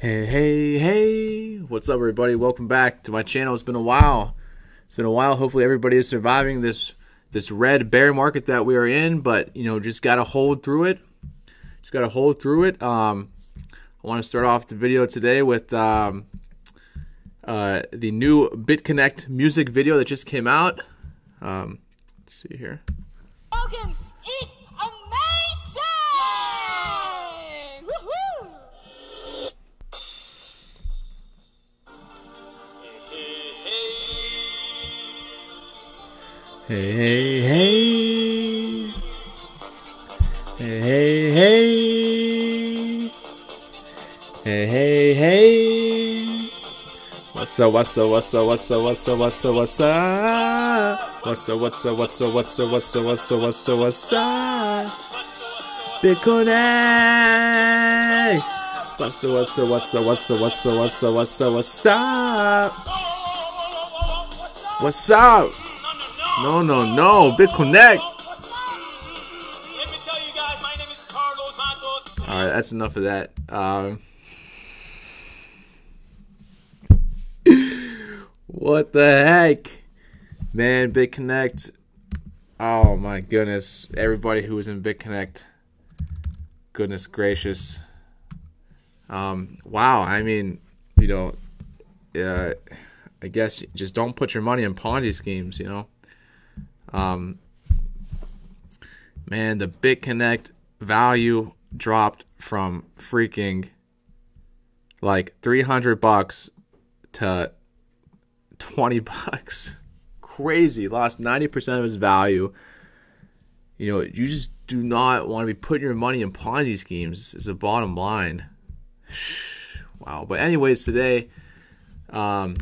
Hey, what's up everybody? Welcome back to my channel. It's been a while. Hopefully everybody is surviving this red bear market that we are in, but just got to hold through it. I want to start off the video today with the new BitConnect music video that just came out. Let's see here. Logan is amazing! Woohoo! Hey. What's up? BitConnect! What's up? No, BitConnect! Let me tell you guys, my name is Carlos Santos. Alright, that's enough of that. What the heck? Man, BitConnect. Oh my goodness. Everybody who was in BitConnect. Goodness gracious. Wow, I mean, I guess just don't put your money in Ponzi schemes, Man, the BitConnect value dropped from freaking like $300 to $20. Crazy. Lost 90% of its value. You just do not want to be putting your money in Ponzi schemes is the bottom line. Wow. But anyways, today I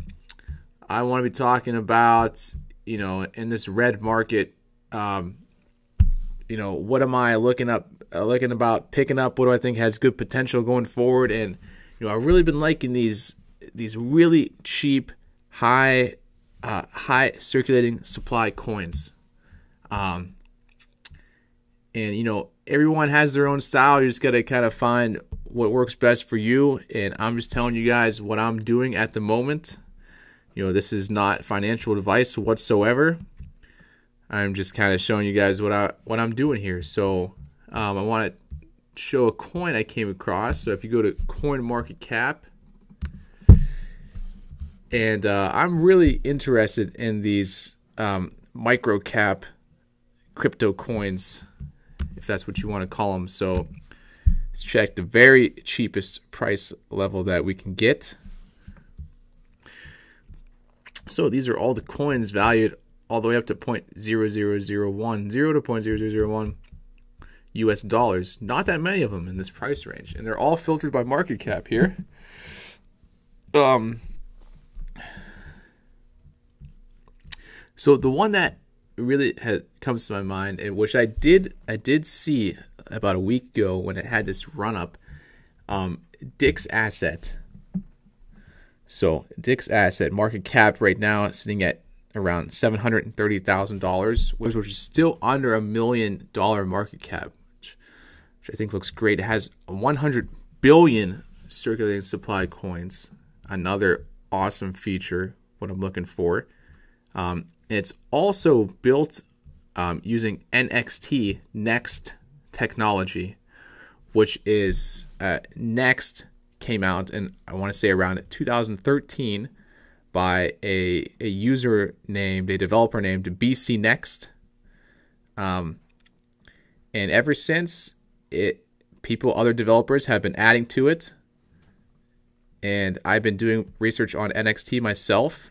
want to be talking about, in this red market, what am I looking about picking up? What do I think has good potential going forward? And I've really been liking these really cheap, high circulating supply coins. And everyone has their own style. You just got to kind of find what works best for you. And I'm just telling you guys what I'm doing at the moment. This is not financial advice whatsoever. I'm just kind of showing you guys what I'm doing here. So I want to show a coin I came across. So if you go to CoinMarketCap, and I'm really interested in these micro cap crypto coins, if that's what you want to call them. So let's check the very cheapest price level that we can get. So these are all the coins valued all the way up to 0.0001, 0 to 0.0001 US dollars. Not that many of them in this price range, and they're all filtered by market cap here. So the one that really comes to my mind, and which I did see about a week ago when it had this run up, DIX asset. So DIX asset market cap right now is sitting at around $730,000, which is still under $1 million market cap, which I think looks great. It has 100 billion circulating supply coins. Another awesome feature, what I'm looking for. It's also built using NXT, Next technology, which is Next came out, and I want to say around 2013 by a developer named BC Next. And ever since, other developers have been adding to it. And I've been doing research on NXT myself.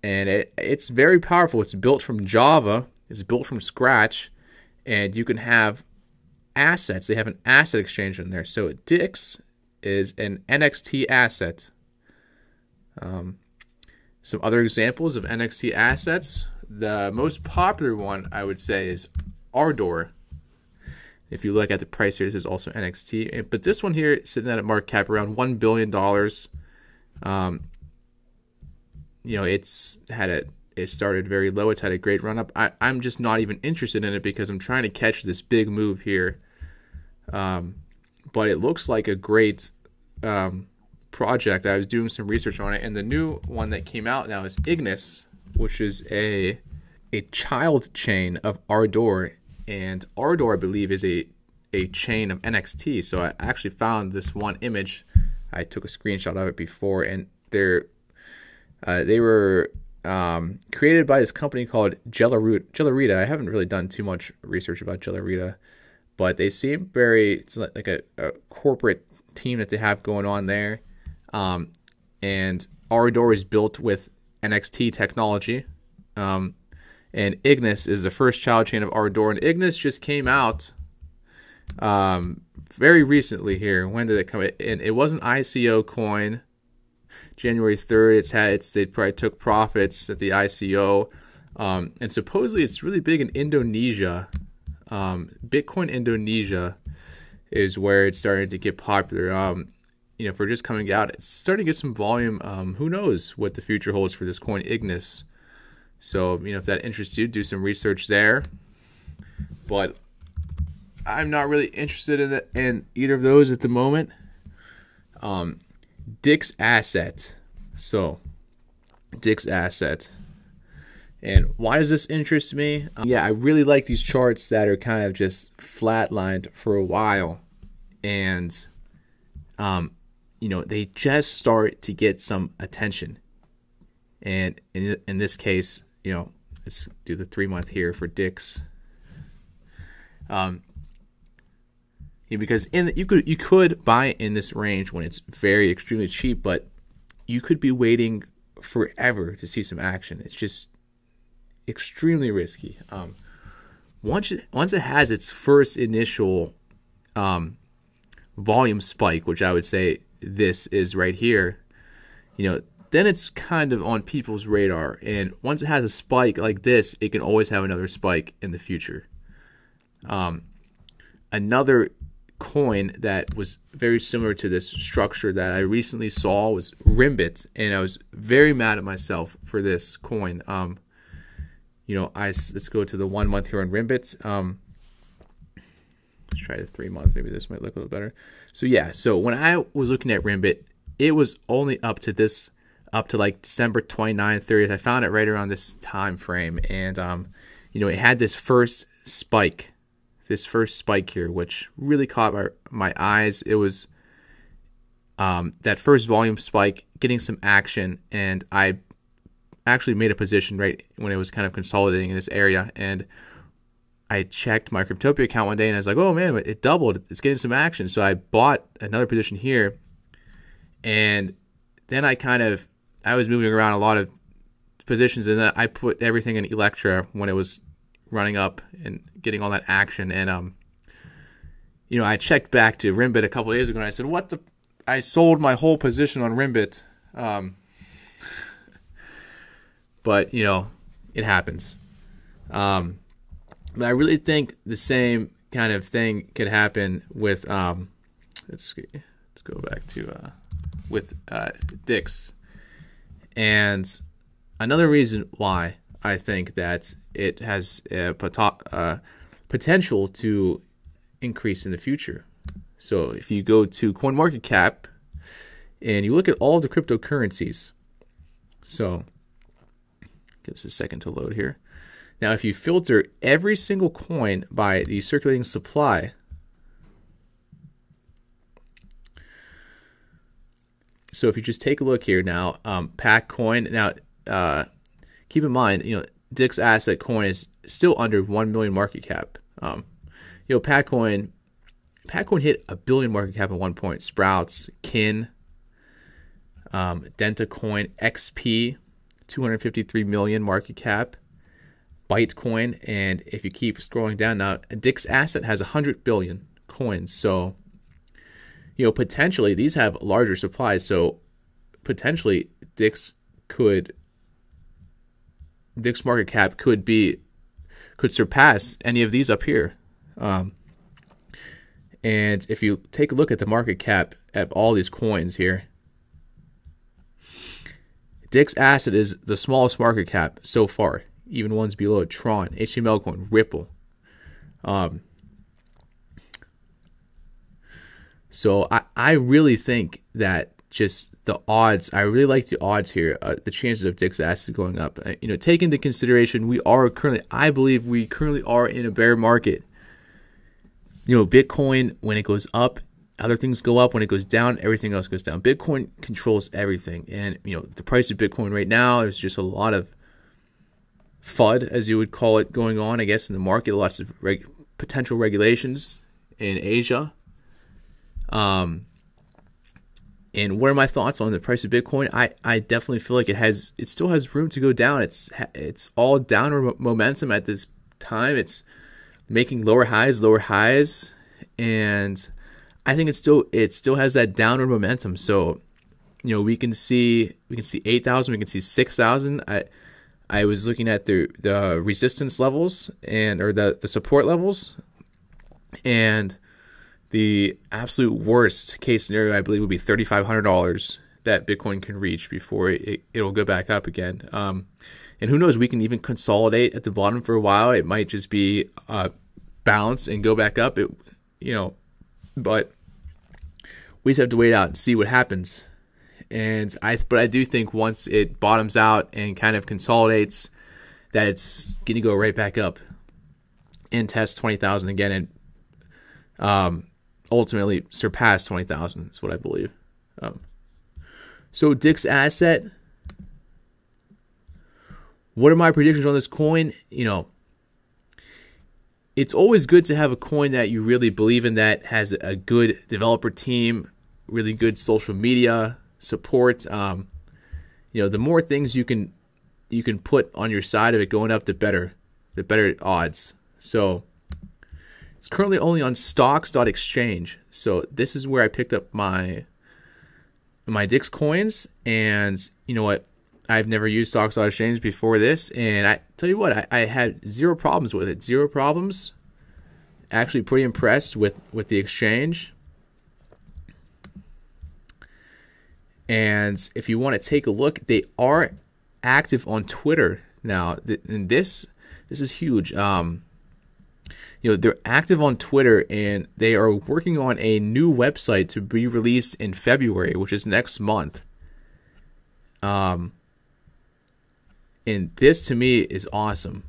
And it's very powerful. It's built from Java. It's built from scratch. And you can have assets. They have an asset exchange in there. So DIX is an NXT asset. Some other examples of NXT assets. The most popular one, I would say, is Ardor. If you look at the price here, this is also NXT. But this one here is sitting at a market cap around $1 billion. It started very low. It's had a great run up. I'm just not even interested in it because I'm trying to catch this big move here. But it looks like a great project. I was doing some research on it, and the new one that came out now is Ignis, which is a child chain of Ardor, and Ardor, I believe, is a chain of NXT. So I actually found this one image. I took a screenshot of it before, and they were created by this company called Gellerita. I haven't really done too much research about Gellerita, but they seem it's like a corporate team that they have going on there. And Ardor is built with NXT technology. And Ignis is the first child chain of Ardor. And Ignis just came out very recently here. When did it come in? It was an ICO coin. January 3rd, they probably took profits at the ICO. And supposedly it's really big in Indonesia. Bitcoin Indonesia is where it's starting to get popular. For just coming out, it's starting to get some volume. Who knows what the future holds for this coin Ignis? So, if that interests you, do some research there. But I'm not really interested in either of those at the moment. DIX asset. So, DIX asset. And why does this interest me? I really like these charts that are kind of just flatlined for a while. And, they just start to get some attention. And in this case, let's do the 3-month here for DIX. Because you could buy in this range when it's very extremely cheap, but you could be waiting forever to see some action. It's just extremely risky. Once it has its first initial volume spike, which I would say this is right here, then it's kind of on people's radar. And once it has a spike like this, it can always have another spike in the future. Another coin that was very similar to this structure that I recently saw was Rimbit, and I was very mad at myself for this coin. Let's go to the 1 month here on Rimbit. Let's try the 3 month. Maybe this might look a little better. So when I was looking at Rimbit, it was only up to like December 29th, 30th. I found it right around this time frame, and it had this first spike here, which really caught my eyes. It was that first volume spike getting some action, and I actually made a position right when it was kind of consolidating in this area, and I checked my Cryptopia account one day, and I was like, oh man, it doubled. It's getting some action. So I bought another position here, and then I was moving around a lot of positions, and then I put everything in Electra when it was running up and getting all that action. And I checked back to Rimbit a couple of days ago, and I said, I sold my whole position on Rimbit. But it happens. But I really think the same kind of thing could happen with let's go back to with DIX. And another reason why I think that it has a potential to increase in the future. So if you go to CoinMarketCap and you look at all the cryptocurrencies, so give us a second to load here. Now, if you filter every single coin by the circulating supply, so if you just take a look here now, Pack Coin. Now, keep in mind, DIX asset coin is still under 1 million market cap. Pack Coin hit 1 billion market cap at one point. Sprouts, Kin, Denta Coin, XP, 253 million market cap. Bytecoin, and if you keep scrolling down now, DIX asset has 100 billion coins. So, potentially these have larger supplies. So, potentially DIX market cap could surpass any of these up here. And if you take a look at the market cap of all these coins here, DIX asset is the smallest market cap so far. Even ones below it, Tron, HTML coin, Ripple. So I really think that just the odds. I really like the odds here, the chances of DIX asset going up. You know, take into consideration I believe we currently are in a bear market. You know, Bitcoin, when it goes up, other things go up. When it goes down, everything else goes down. Bitcoin controls everything. And, you know, the price of Bitcoin right now, there's just a lot of FUD, as you would call it, going on, I guess, in the market. Lots of potential regulations in Asia. And what are my thoughts on the price of Bitcoin? I definitely feel like it still has room to go down. It's all downward momentum at this time. It's making lower highs, and I think it still has that downward momentum. So, you know, we can see 8,000, we can see 6,000. I was looking at the resistance levels or the support levels, and the absolute worst case scenario, I believe, would be $3,500 that Bitcoin can reach before it'll go back up again. And who knows, we can even consolidate at the bottom for a while. It might just be bounce and go back up. But we just have to wait out and see what happens. But I do think once it bottoms out and kind of consolidates, that it's going to go right back up and test 20,000 again, and ultimately surpass 20,000 is what I believe. So DIX asset, what are my predictions on this coin? You know, it's always good to have a coin that you really believe in, that has a good developer team, really good social media support. You know, the more things you can put on your side of it going up, the better odds. So it's currently only on stocks.exchange. So this is where I picked up my DIX coins. And you know what? I've never used stocks.exchange before this, and I tell you what, I had zero problems with it. Zero problems. Actually pretty impressed with the exchange. And if you want to take a look, they are active on Twitter now. And this is huge. You know, they're active on Twitter, and they are working on a new website to be released in February, which is next month. And this to me is awesome.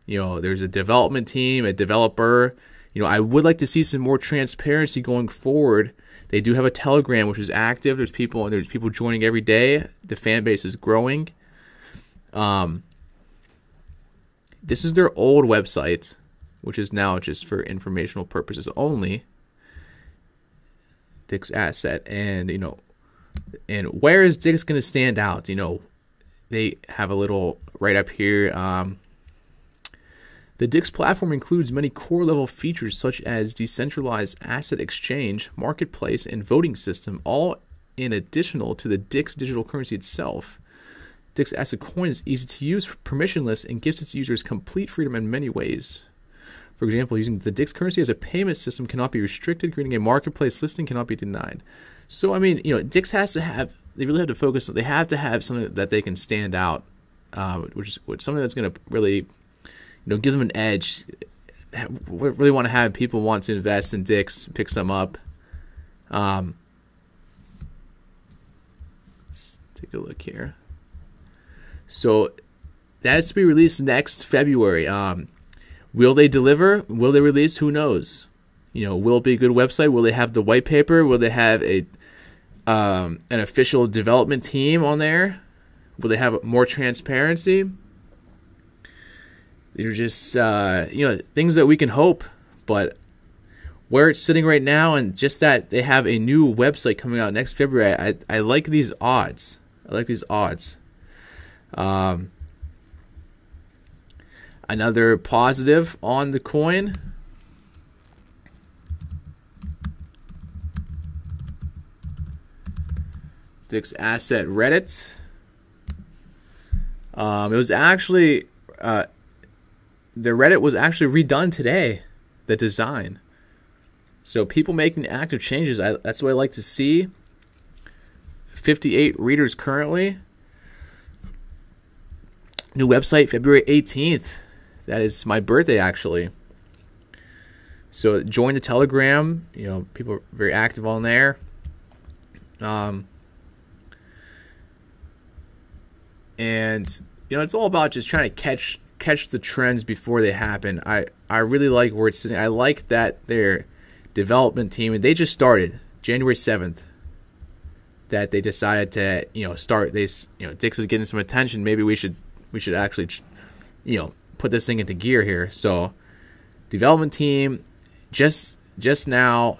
You know, there's a development team, a developer. You know, I would like to see some more transparency going forward. They do have a Telegram, which is active. There's people joining every day. The fan base is growing. This is their old website, which is now just for informational purposes only. DIX asset, and you know, and where is DIX going to stand out? You know, they have a little right up here. The DIX platform includes many core-level features such as decentralized asset exchange, marketplace, and voting system, all in additional to the DIX digital currency itself. DIX asset coin is easy to use, permissionless, and gives its users complete freedom in many ways. For example, using the DIX currency as a payment system cannot be restricted. Creating a marketplace listing cannot be denied. So, I mean, you know, DIX has to have, they really have to focus, they have to have something that they can stand out, which is something that's going to really, you know, give them an edge. Really want to have people want to invest in DIX, pick some up. Let's take a look here. So that's to be released next February. Will they deliver? Will they release? Who knows? You know, will it be a good website? Will they have the white paper? Will they have an official development team on there? Will they have more transparency? They're just, you know, things that we can hope. But where it's sitting right now, and just that they have a new website coming out next February, I like these odds. I like these odds. Another positive on the coin. DIX asset Reddit. It was actually the Reddit was actually redone today, the design. So people making active changes. That's what I like to see. 58 readers currently. New website February 18th. That is my birthday, actually. So join the Telegram. You know, people are very active on there. And it's all about just trying to catch the trends before they happen. I really like where it's sitting. I like that their development team, and they just started January 7th, that they decided to start this. DIX is getting some attention. Maybe we should actually put this thing into gear here. So development team just now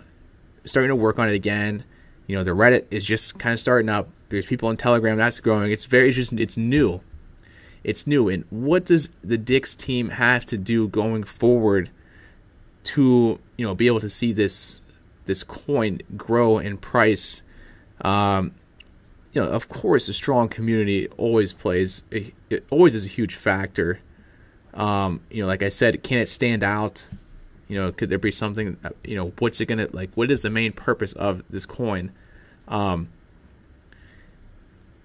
starting to work on it again. The Reddit is just kind of starting up. There's people on Telegram that's growing. It's new. It's new. And what does the DIX team have to do going forward to be able to see this coin grow in price? Of course, a strong community always it always is a huge factor. Like I said, can it stand out? Could there be something? What's it gonna like? What is the main purpose of this coin?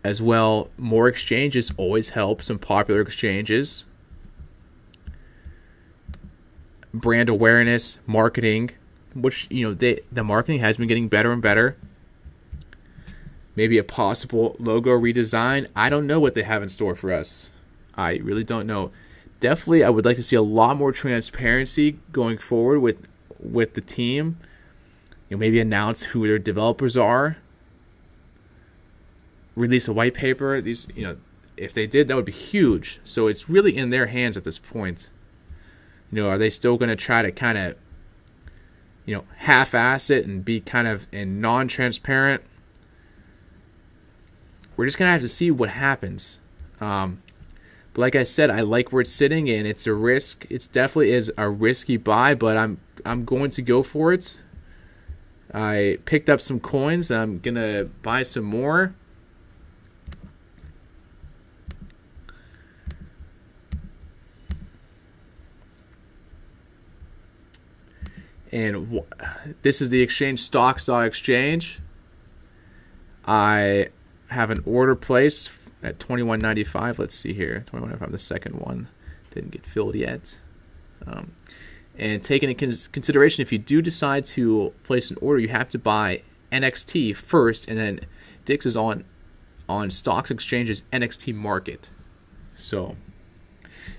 As well, more exchanges always help. Some popular exchanges, brand awareness, marketing, which the marketing has been getting better and better. Maybe a possible logo redesign. I don't know what they have in store for us. I really don't know. Definitely, I would like to see a lot more transparency going forward with the team. Maybe announce who their developers are. Release a white paper. These, if they did, that would be huge. So it's really in their hands at this point. Are they still going to try to kind of, half-ass it and be kind of non-transparent? We're just going to have to see what happens. But like I said, I like where it's sitting, and it's a risk. It definitely is a risky buy, but I'm going to go for it. I picked up some coins. I'm going to buy some more. And this is the exchange, stocks.exchange. I have an order placed at $21.95. Let's see here. $21.95, the second one. Didn't get filled yet. And taking into consideration, if you do decide to place an order, you have to buy NXT first, and then DIX is on Stocks Exchange's NXT market. So,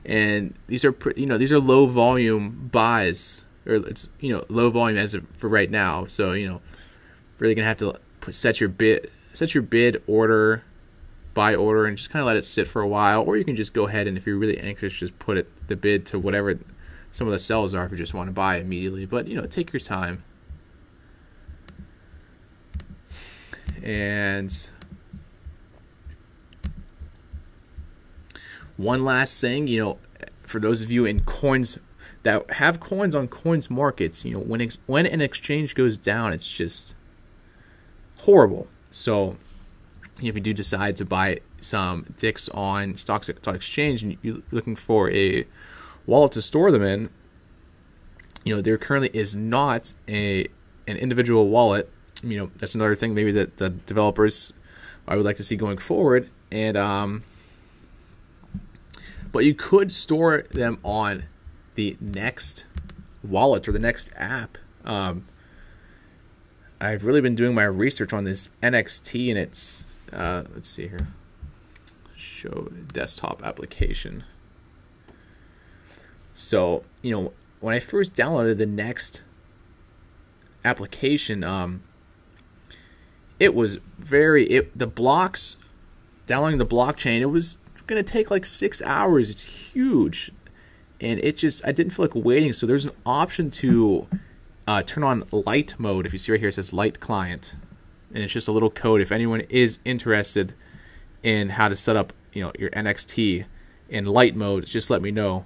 and these are these are low volume buys. Or it's low volume as of for right now, so really gonna have to set your bid order, buy order, and just kind of let it sit for a while. Or you can just go ahead and, if you're really anxious, just put the bid to whatever some of the sells are if you just want to buy immediately. But take your time. And one last thing, for those of you in coins that have coins on coins markets, when an exchange goes down, it's just horrible. So if you do decide to buy some DIX on Stocks Exchange and you're looking for a wallet to store them in, there currently is not an individual wallet. That's another thing maybe that the developers I would like to see going forward. And but you could store them on the next wallet or the next app. I've really been doing my research on this NXT, and it's let's see here, show desktop application. So when I first downloaded the Next application, it was the blocks, downloading the blockchain, it was going to take like 6 hours. It's huge. And I didn't feel like waiting. So there's an option to turn on light mode. If you see right here, it says light client. And it's just a little code. If anyone is interested in how to set up, your NXT in light mode, just let me know.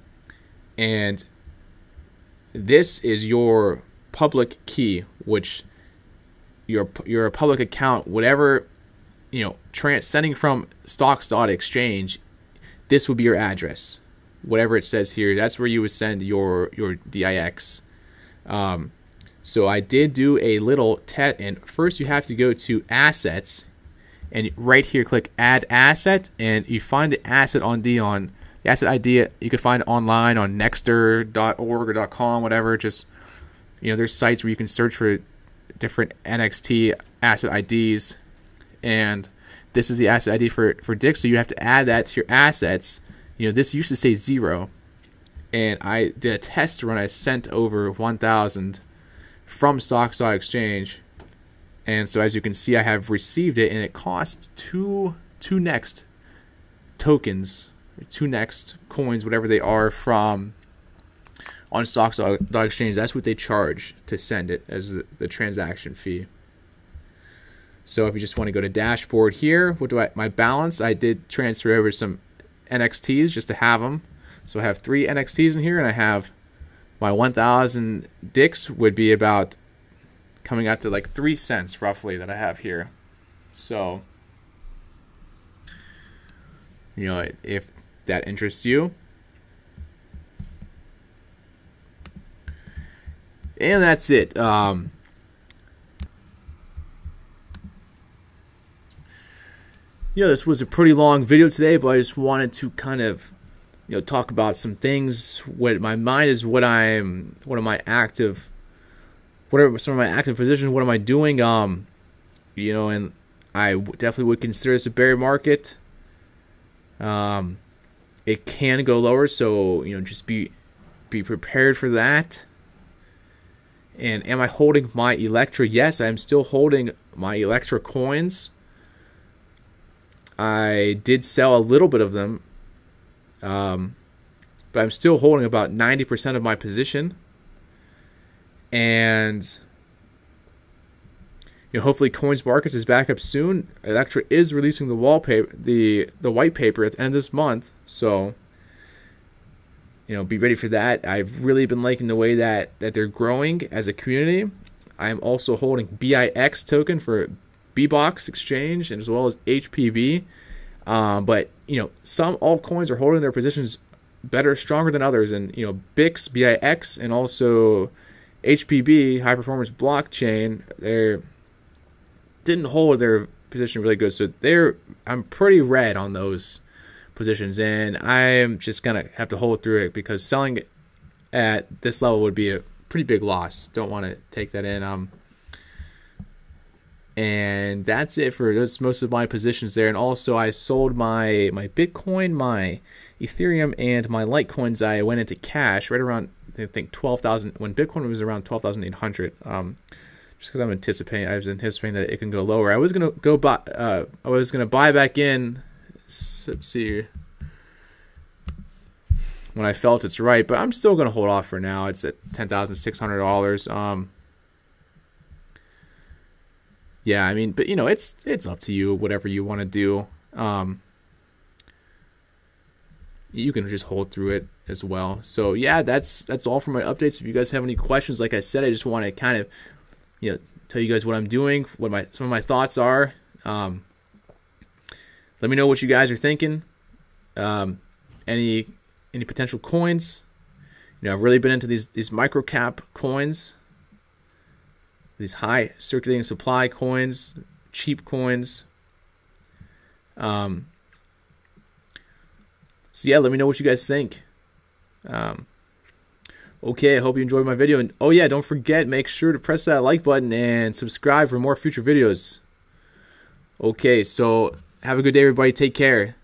And this is your public key, which your public account, whatever, sending from stocks.exchange, this would be your address. Whatever it says here, that's where you would send your DIX. So I did do a little test, and first you have to go to assets, and right here click add asset, and you find the asset the asset ID. You can find it online on nexter.org or .com, whatever. Just there's sites where you can search for different NXT asset IDs, and this is the asset ID for DIX, so you have to add that to your assets. You know, this used to say 0, and I did a test run. I sent over 1,000 from Stock.Exchange, and so as you can see, I have received it, and it cost two next tokens, 2 next coins, whatever they are, from on Stock.Exchange. That's what they charge to send it as the transaction fee. So if you just want to go to dashboard here, what do my balance? I did transfer over some NXTs just to have them. So I have 3 NXTs in here, and I have my 1,000 DIX would be about coming out to like 3 cents roughly that I have here. So, you know, if that interests you. And that's it. You know, this was a pretty long video today, but I just wanted to kind of, you know, talk about some things. What my mind is, what are my active, what are some of my active positions? What am I doing? You know, and I definitely would consider this a bear market. It can go lower, so you know, just be prepared for that. And am I holding my Electra? Yes, I'm still holding my Electra coins. I did sell a little bit of them, but I'm still holding about 90% of my position. And you know, hopefully Coins Markets is back up soon. Electra is releasing the wallpaper, the white paper at the end of this month, so you know, be ready for that. I've really been liking the way that they're growing as a community. I'm also holding BIX token for B-Box Exchange, and as well as HPB. But you know, some altcoins are holding their positions better, stronger than others, and you know, BIX, and also HPB, High Performance Blockchain, they didn't hold their position really good. So I'm pretty red on those positions, and I'm just gonna have to hold through it because selling at this level would be a pretty big loss. Don't want to take that in. And that's it for those, most of my positions there. And also I sold my Bitcoin, my Ethereum, and my Litecoins. I went into cash right around, I think, 12,000 when Bitcoin was around 12,800. Just because I was anticipating that it can go lower. I was gonna buy back in. Let's see, when I felt it's right, but I'm still gonna hold off for now. It's at $10,600. Yeah, I mean, but you know, it's up to you, whatever you want to do. You can just hold through it as well. So yeah, that's all for my updates. If you guys have any questions, like I said, I just want to kind of, you know, tell you guys what I'm doing, what some of my thoughts are. Let me know what you guys are thinking. Any potential coins. You know, I've really been into these micro cap coins. These high circulating supply coins, cheap coins. So yeah, let me know what you guys think. Okay, I hope you enjoyed my video. And oh yeah, don't forget, make sure to press that like button and subscribe for more future videos. Okay, so have a good day, everybody. Take care.